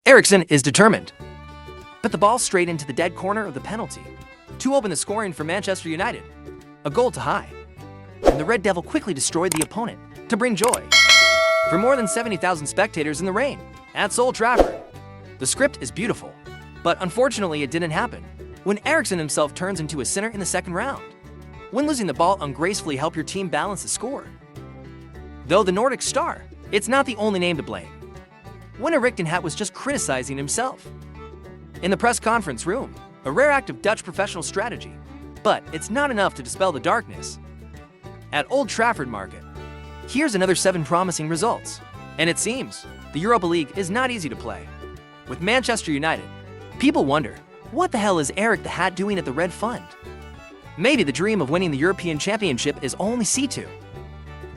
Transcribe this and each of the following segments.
Eriksen is determined. Put the ball straight into the dead corner of the penalty to open the scoring for Manchester United. A goal to high. And the Red Devil quickly destroyed the opponent to bring joy for more than 70,000 spectators in the rain at Old Trafford. The script is beautiful, but unfortunately it didn't happen when Eriksen himself turns into a sinner in the second round, when losing the ball ungracefully helped your team balance the score. Though the Nordic star, it's not the only name to blame, when Eriktenhag was just criticizing himself in the press conference room, a rare act of Dutch professional strategy, but it's not enough to dispel the darkness. At Old Trafford Market, here's another 7 promising results, and it seems the Europa League is not easy to play. With Manchester United, people wonder, what the hell is Erik the Hat doing at the Red Fund? Maybe the dream of winning the European Championship is only C2.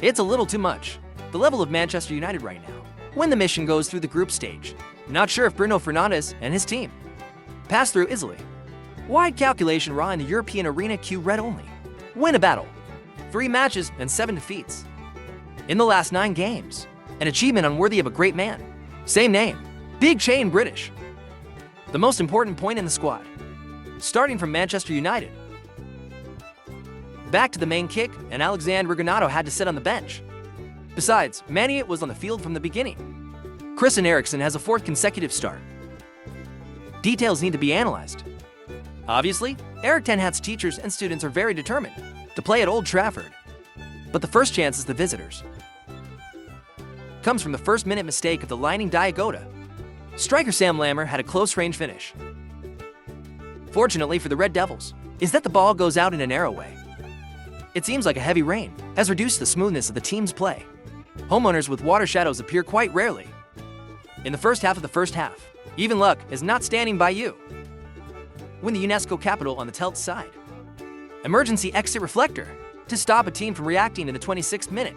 It's a little too much, the level of Manchester United right now, when the mission goes through the group stage. Not sure if Bruno Fernandes and his team pass through easily. Wide calculation raw in the European arena Q red only. Win a battle. 3 matches and 7 defeats in the last 9 games. An achievement unworthy of a great man. Same name, big chain British. The most important point in the squad, starting from Manchester United. Back to the main kick, and Alexander Granado had to sit on the bench. Besides, Maniat was on the field from the beginning. Christian Eriksen has a 4th consecutive start. Details need to be analyzed. Obviously, Erik Ten Hag's teachers and students are very determined to play at Old Trafford. But the first chance is the visitors. Comes from the first-minute mistake of the lining Diagoda. Striker Sam Lammer had a close-range finish. Fortunately for the Red Devils, is that the ball goes out in a narrow way. It seems like a heavy rain has reduced the smoothness of the team's play. Homeowners with water shadows appear quite rarely. In the first half of the first half, even luck is not standing by you. Win the UNESCO capital on the Telt side. Emergency exit reflector to stop a team from reacting in the 26th minute.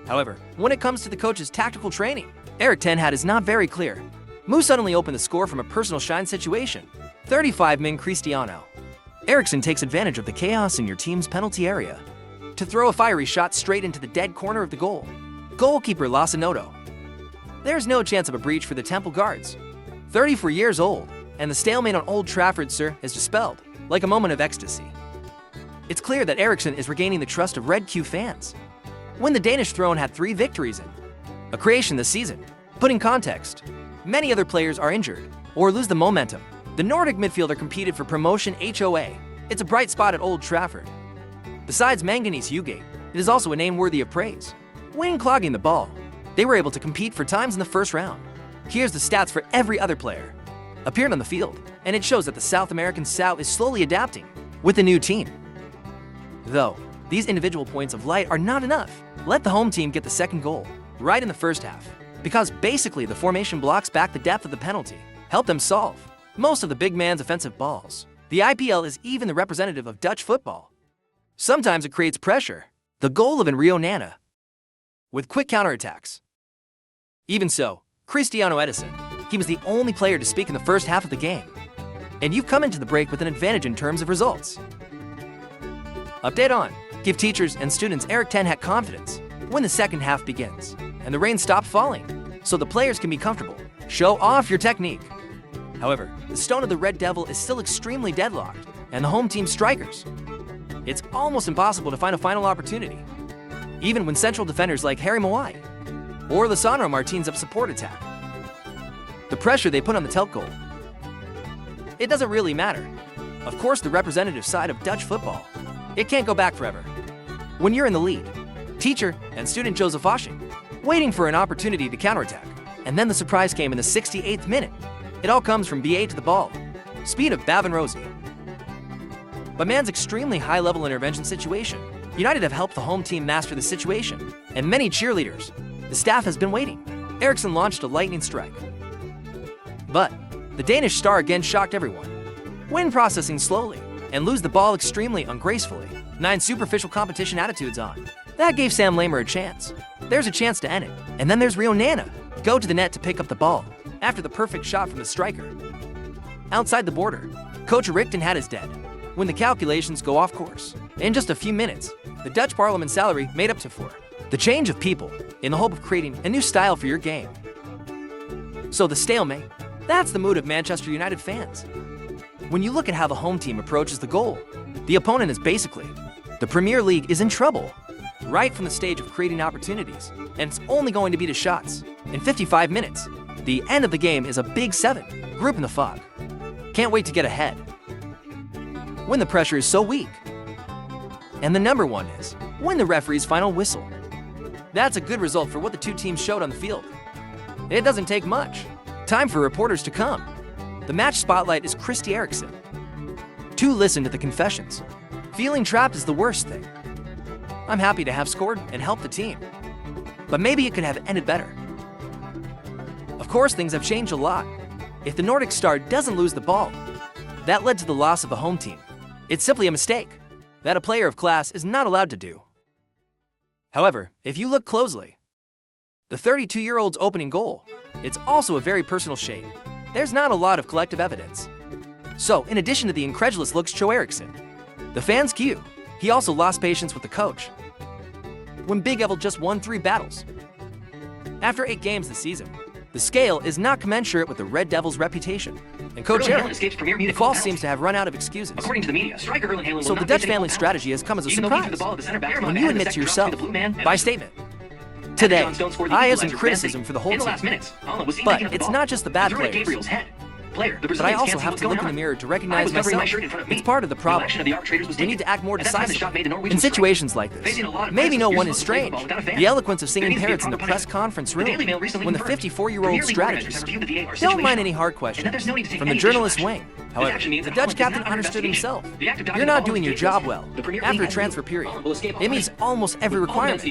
However, when it comes to the coach's tactical training, Erik Ten Hag is not very clear. Moose suddenly opened the score from a personal shine situation. 35-min Cristiano. Eriksen takes advantage of the chaos in your team's penalty area to throw a fiery shot straight into the dead corner of the goal. Goalkeeper Lasanoto. There's no chance of a breach for the Temple guards. 34 years old, and the stalemate on Old Trafford, sir, is dispelled, like a moment of ecstasy. It's clear that Eriksen is regaining the trust of Red Q fans. When the Danish throne had 3 victories in a creation this season, put in context, many other players are injured or lose the momentum. The Nordic midfielder competed for promotion HOA. It's a bright spot at Old Trafford. Besides Manganese Hugate, it is also a name worthy of praise. When clogging the ball, they were able to compete for times in the first round. Here's the stats for every other player appeared on the field, and it shows that the South American South is slowly adapting with the new team. Though, these individual points of light are not enough. Let the home team get the second goal right in the first half, because basically the formation blocks back the depth of the penalty, help them solve most of the big man's offensive balls. The IPL is even the representative of Dutch football. Sometimes it creates pressure. The goal of Rio Nana with quick counterattacks. Even so, Cristiano Edison, he was the only player to speak in the first half of the game. And you've come into the break with an advantage in terms of results. Update on. Give teachers and students Erik Ten Hag confidence when the second half begins and the rain stops falling, so the players can be comfortable. Show off your technique. However, the stone of the Red Devil is still extremely deadlocked, and the home team strikers. It's almost impossible to find a final opportunity, even when central defenders like Harry Mawai or Lisandro Martins up support attack. The pressure they put on the Telt goal. It doesn't really matter. Of course, the representative side of Dutch football. It can't go back forever. When you're in the lead, teacher and student Joseph Oshing, waiting for an opportunity to counterattack, and then the surprise came in the 68th minute. It all comes from BA to the ball. Speed of Bavin Rosie. But man's extremely high-level intervention situation. United have helped the home team master the situation, and many cheerleaders. The staff has been waiting. Eriksen launched a lightning strike. But the Danish star again shocked everyone. When processing slowly and lose the ball extremely ungracefully. 9 superficial competition attitudes on. That gave Sam Lammer a chance. There's a chance to end it. And then there's Rio Nana. Go to the net to pick up the ball after the perfect shot from the striker. Outside the border, Coach Eriktenhag is dead. When the calculations go off course, in just a few minutes, the Dutch parliament salary made up to for the change of people in the hope of creating a new style for your game. So the stalemate, That's the mood of Manchester United fans. When you look at how the home team approaches the goal, the opponent is basically, the Premier League is in trouble, right from the stage of creating opportunities, and it's only going to be to shots. In 55 minutes, the end of the game is a big 7, group in the fog. Can't wait to get ahead. When the pressure is so weak. And the number one is, when the referee's final whistle. That's a good result for what the two teams showed on the field. It doesn't take much. Time for reporters to come. The match spotlight is Eriksen. To listen to the confessions. Feeling trapped is the worst thing. I'm happy to have scored and helped the team. But maybe it could have ended better. Of course, things have changed a lot. If the Nordic star doesn't lose the ball, that led to the loss of the home team. It's simply a mistake that a player of class is not allowed to do. However, if you look closely, the 32-year-old's opening goal, it's also a very personal shade. There's not a lot of collective evidence. So, in addition to the incredulous looks Eriksen, the fans' cue, he also lost patience with the coach. When Big Evil just won 3 battles. After 8 games this season, the scale is not commensurate with the Red Devils' reputation. And Coach Eriksen, the fall seems to have run out of excuses. According to the media, striker Eriksen So the Dutch family strategy has come as a surprise when you admit to yourself, by statement, today, I have some criticism for the whole team. But it's not just the bad players. But I also have to look in the mirror to recognize myself. It's part of the problem. We need to act more decisively. In situations like this, maybe no one is strange. The eloquence of singing parrots in the press conference room when the 54-year-old strategist don't mind any hard questions from the journalist wing. However, the Dutch captain understood himself. You're not doing your job well. After a transfer period, it meets almost every requirement.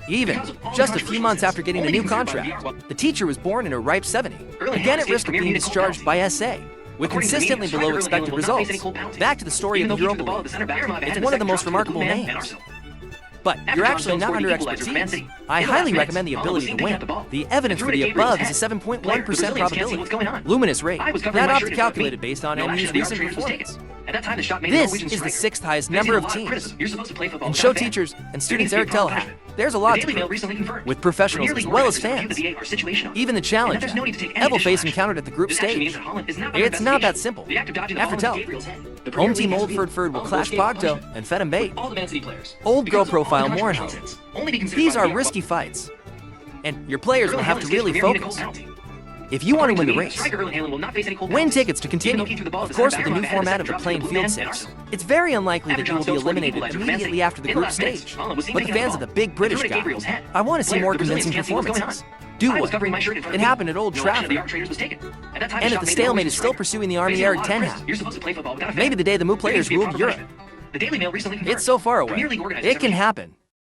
Even just a few months after getting a new contract, the teacher was born in a ripe 70, again at risk of being discharged by SA, with consistently below expected results. Back to the story of the Europa League. It's one of the most remarkable names. But you're actually not under expertise. I highly recommend the ability to win. The evidence for the above is a 7.1% probability. Luminous rate. That opted calculated based on MU's recent performance. This is the 6th highest number of teams. And show teachers and students Ten Hag, there's a lot to prove, with professionals as well as fans. Even the challenge, Evil face encountered at the group stage. It's not that simple. After tell, home team Old Trafford will clash Pogto and Fedham Bate. Old Girl profile Morenhoe. These are risky fights, and your players will have to really focus. If you want to win the race, win tickets to continue, of course with the new format of the playing field 6. It's very unlikely that you will be eliminated immediately after the group stage, but the fans of the big British guy, I want to see more convincing performances. Do what? It happened at Old Trafford, and if the stalemate is still pursuing the army Eriktenhag, maybe the day the Mu players ruled Europe. It's so far away. It can happen.